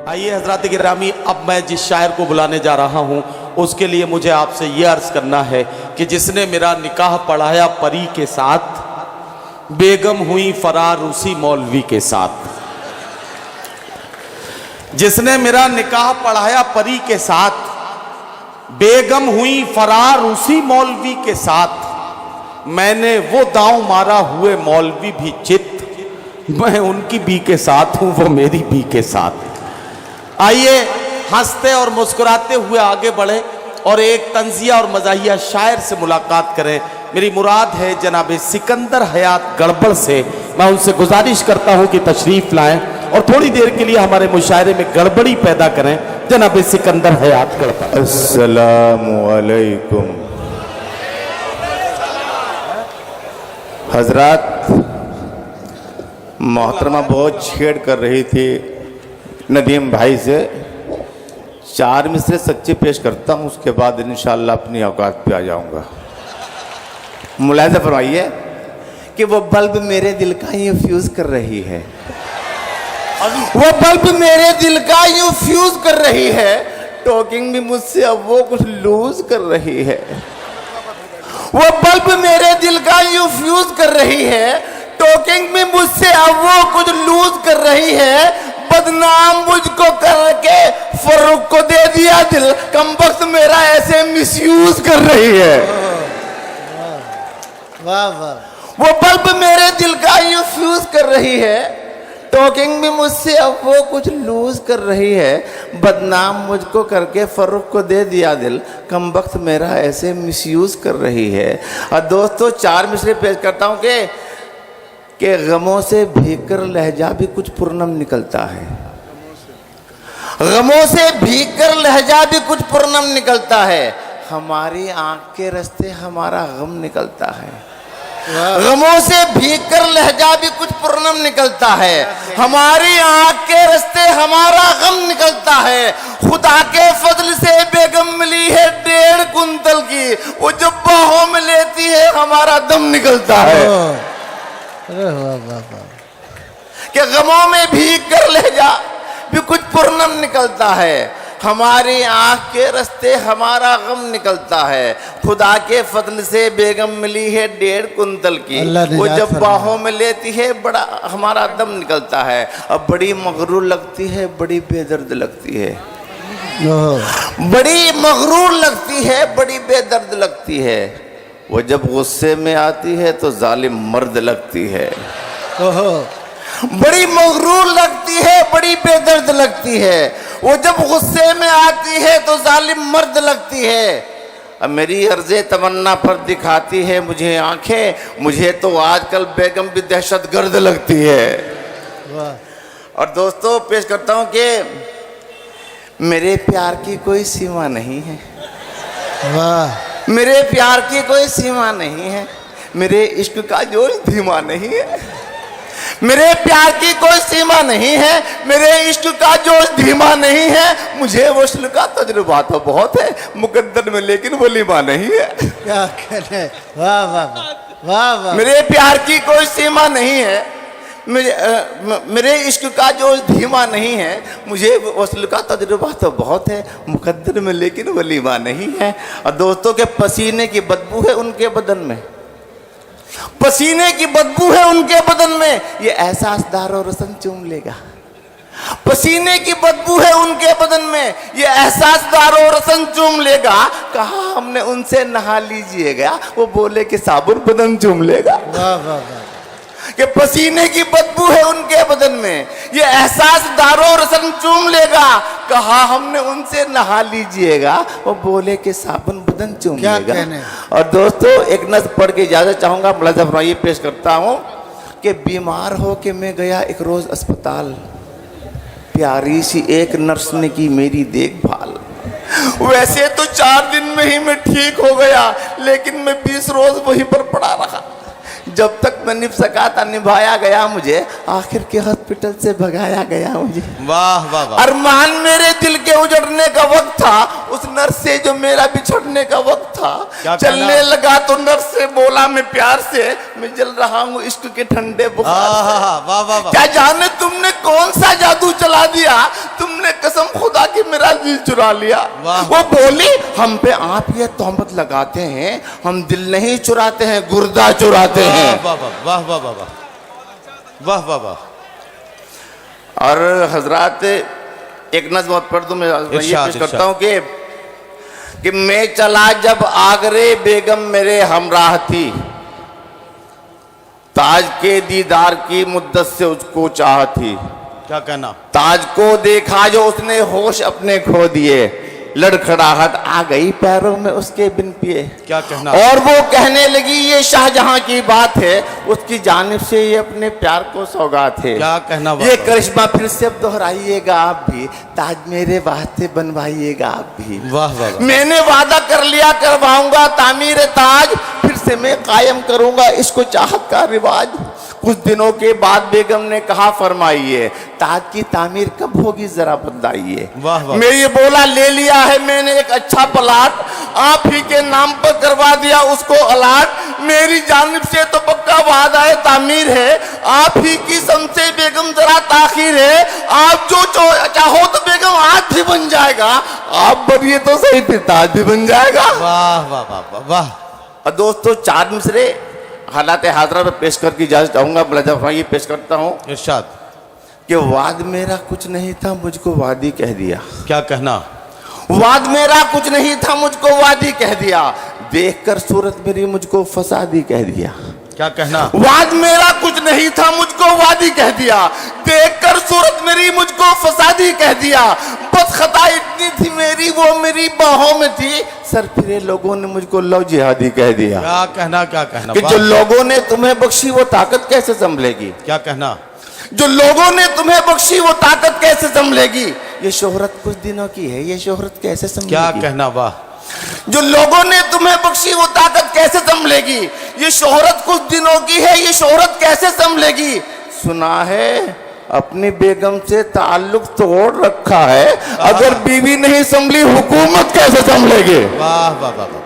आइए हजरात गिरामी, अब मैं जिस शायर को बुलाने जा रहा हूँ उसके लिए मुझे आपसे ये अर्ज करना है कि जिसने मेरा निकाह पढ़ाया परी के साथ, बेगम हुई फरार उसी मौलवी के साथ। जिसने मेरा निकाह पढ़ाया परी के साथ, बेगम हुई फरार उसी मौलवी के साथ। मैंने वो दांव मारा हुए मौलवी भी चित, मैं उनकी भी के साथ हूं, वो मेरी भी के साथ। आइए हंसते और मुस्कुराते हुए आगे बढ़े और एक तंजिया और मजाहिया शायर से मुलाकात करें। मेरी मुराद है जनाब सिकंदर हयात गड़बड़ से। मैं उनसे गुजारिश करता हूं कि तशरीफ लाएं और थोड़ी देर के लिए हमारे मुशायरे में गड़बड़ी पैदा करें। जनाब सिकंदर हयात गड़बड़। अस्सलामु अलैकुम हजरात। मोहतरमा बहुत छेड़ कर रही थी नदीम भाई से। 4 मिसरे सच्चे पेश करता हूँ, उसके बाद इंशाअल्लाह अपनी औकात पे आ जाऊँगा। मुलाहिजा फरमाइए कि वो बल्ब मेरे दिल का यूँ फ्यूज कर रही है, वो बल्ब मेरे दिल का यूँ फ्यूज कर रही है। टॉकिंग भी मुझसे अब वो कुछ लूज कर रही है। वो बल्ब मेरे दिल का यूँ फ्यूज कर रही है, टॉकिंग भी मुझसे अब वो कुछ लूज कर रही है। बदनाम मुझको करके फर्रुख को दे दिया दिल, कमबख्त मेरा ऐसे मिसयूज कर रही है। वाह वाह। वो बल्ब मेरे दिल का यूं फ्यूज कर रही है, टॉकिंग भी मुझसे अब वो कुछ लूज कर रही है। बदनाम मुझको करके फर्रुख को दे दिया दिल, कमबख्त मेरा ऐसे मिसयूज कर रही है। और दोस्तों 4 मिसरे पेश करता हूं कि गमों से भीगकर लहजा भी कुछ पुरनम निकलता है। गमों से भीगकर लहजा भी कुछ पुरनम निकलता है। हमारी आंख के रास्ते हमारा गम निकलता है। गमों से भीगकर लहजा भी कुछ पुरनम निकलता है। हमारी आंख के रास्ते हमारा गम निकलता है। खुदा के फजल से बेगम मिली है 1.5 कुंतल की, वो जब बाहों में लेती है हमारा दम निकलता है। अरे वाह वाह वाह। कि गमों में भीग कर ले जा भी कुछ पुरनम निकलता है। हमारी आंख के रास्ते हमारा गम निकलता है। खुदा के फजल से बेगम मिली है 1.5 कुंतल की, वो जब बाहों में लेती है बड़ा हमारा दम निकलता है। अब बड़ी मगरूर लगती है, बड़ी बेदर्द लगती है। बड़ी मगरूर लगती है, बड़ी बेदर्द लगती है। वो जब गुस्से में आती है तो जालिम मर्द लगती है। बड़ी मगरूर लगती है, बड़ी बेदर्द लगती है। वो जब गुस्से में आती है तो जालिम मर्द लगती है। अब मेरी अर्ज़े तमन्ना पर दिखाती है मुझे आंखें, मुझे तो आजकल बेगम भी दहशत गर्द लगती है। और दोस्तों पेश करता हूँ कि मेरे प्यार की कोई सीमा नहीं है। वाह। मेरे प्यार की कोई सीमा नहीं है, मेरे इश्क का जोश धीमा नहीं है। मेरे प्यार की कोई सीमा नहीं है, मेरे इश्क का जोश धीमा नहीं है। मुझे वस्ल का तजुर्बा तो बहुत है, मुकद्दर में लेकिन वलीमा नहीं है। क्या कहने। वाह वाह वाह वाह। मेरे प्यार की कोई सीमा नहीं है, मेरे इश्क का जोश धीमा नहीं है। मुझे वस्ल का तजुर्बा तो बहुत है, मुकद्दर में लेकिन वलीमा नहीं है। और दोस्तों के पसीने की बदबू है उनके बदन में, पसीने की बदबू है उनके बदन में। ये एहसास दारो रसन चूम लेगा। पसीने की बदबू है उनके बदन में, ये एहसास दारो रसन चूम लेगा। कहा हमने उनसे नहा लीजिएगा, वो बोले कि साबुन बदन चूम लेगा। वाह वाह वाह। कि पसीने की बदबू है उनके बदन में, ये एहसास दारो रसन चूम लेगा। कहा हमने उनसे नहा लीजिएगा, वो बोले कि साबुन बदन चूम लेगा। और दोस्तों एक नज़्म पढ़ के इजाजत चाहूंगा। मुलाहिजा फरमाइए, पेश करता हूँ कि बीमार हो के मैं गया एक रोज अस्पताल, प्यारी सी एक नर्स ने की मेरी देखभाल। वैसे तो 4 दिन में ही मैं ठीक हो गया, लेकिन मैं 20 रोज वहीं पर पड़ा रहा। जब तक मैं निभ सका था निभाया गया मुझे, आखिर के हॉस्पिटल से भगाया गया मुझे। वाह वाह वाह। अरमान मेरे दिल के उजड़ने का वक्त था, उस नर्स से जो मेरा बिछड़ने का वक्त था, क्या चलने कहना? लगा तो नर्स से बोला मैं प्यार से, मैं जल रहा हूँ इश्क के ठंडे बुखार से। वाह वाह वाह। क्या जाने तुमने कौन सा जादू चला दिया, तुमने कसम खुदा की मेरा दिल चुरा लिया। वाह। वो बोली हम पे आप ये तोहमत लगाते हैं, हम दिल नहीं चुराते हैं, गुर्दा चुराते हैं। वाह वाह वाह वाह वाह वाह वाह वाह। और हजरात एक नज़्म पढ़ दूं, मैं ये इरशाद, पेश करता हूं कि मैं चला जब आगरे बेगम मेरे हमराह थी, ताज के दीदार की मुद्दत से उसको चाह थी। क्या कहना? ताज को देखा जो उसने होश अपने खो दिए, लड़खड़ाहट आ गई पैरों में उसके बिन पिए। क्या कहना? और वो कहने लगी ये शाहजहां की बात है, उसकी जानिब से ये अपने प्यार को सौगात है। क्या कहना? ये करिश्मा फिर से अब दोहराइएगा आप भी, ताज मेरे वास्ते बनवाइएगा आप भी। वाह वाह वाह। मैंने वादा कर लिया करवाऊंगा तामीर ताज, फिर से मैं कायम करूंगा इसको चाहत का रिवाज। कुछ दिनों के बाद बेगम ने कहा फरमाइए, ताज की तामीर कब होगी जरा बताइए। वाह वाह। मैं ये बोला ले लिया है मैंने एक अच्छा प्लाट, आप ही के नाम पर करवा दिया उसको अलाट। मेरी जानिब से तो पक्का वादा है तामीर है, आप ही की समझे बेगम जरा ताखीर है। आप जो चाहो तो बेगम आज भी बन जाएगा, आप बनिए तो सही फिर ताज भी बन जाएगा। वाह वाह वाह वाह। और दोस्तों चार मिसरे हालात हाजरा में पेश करके इजाजत चाहूंगा। बलजफा ये पेश करता हूँ इरशाद। कि वाद मेरा कुछ नहीं था मुझको वादी कह दिया। क्या कहना? वाद मेरा कुछ नहीं था मुझको वादी कह दिया, देखकर सूरत मेरी मुझको फसादी कह दिया। क्या कहना? वाद मेरा कुछ नहीं था मुझको वादी कह दिया, देखकर सूरत मेरी मुझको फसादी कह दिया। बस खता इतनी थी मेरी वो मेरी बाहों में थी, सर फिरे लोगों ने मुझको लव जिहादी कह दिया। क्या कहना? क्या कहना? कि जो लोगों ने तुम्हें बख्शी वो ताकत कैसे संभलेगी। क्या कहना? जो लोगों ने तुम्हें बख्शी वो ताकत कैसे संभलेगी। ये शोहरत कुछ दिनों की है, ये शोहरत कैसे संभलेगी। क्या कहना? वाह। जो लोगों ने तुम्हें बख्शी वो ताकत कैसे संभलेगी, ये शोहरत कुछ दिनों की है, ये शोहरत कैसे संभलेगी। सुना है अपनी बेगम से ताल्लुक तोड़ रखा है, अगर बीवी नहीं संभली हुकूमत कैसे संभलेगी। वाह वाह वाह वाह।